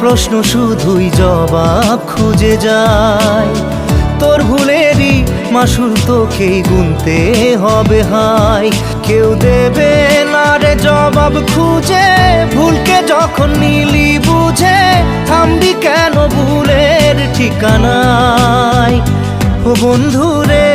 প্রশ্ন শুধুই জবাব খুঁজে যায়। তোর ভুলেরই মাসুল তোকেই গুনতে হবে হায়। কেউ দেবে না রে জবাব খুঁজে, ভুলকে যখন নিলি বুঝে থামবি কেন ভুলের ঠিকানায়। ও বন্ধু রে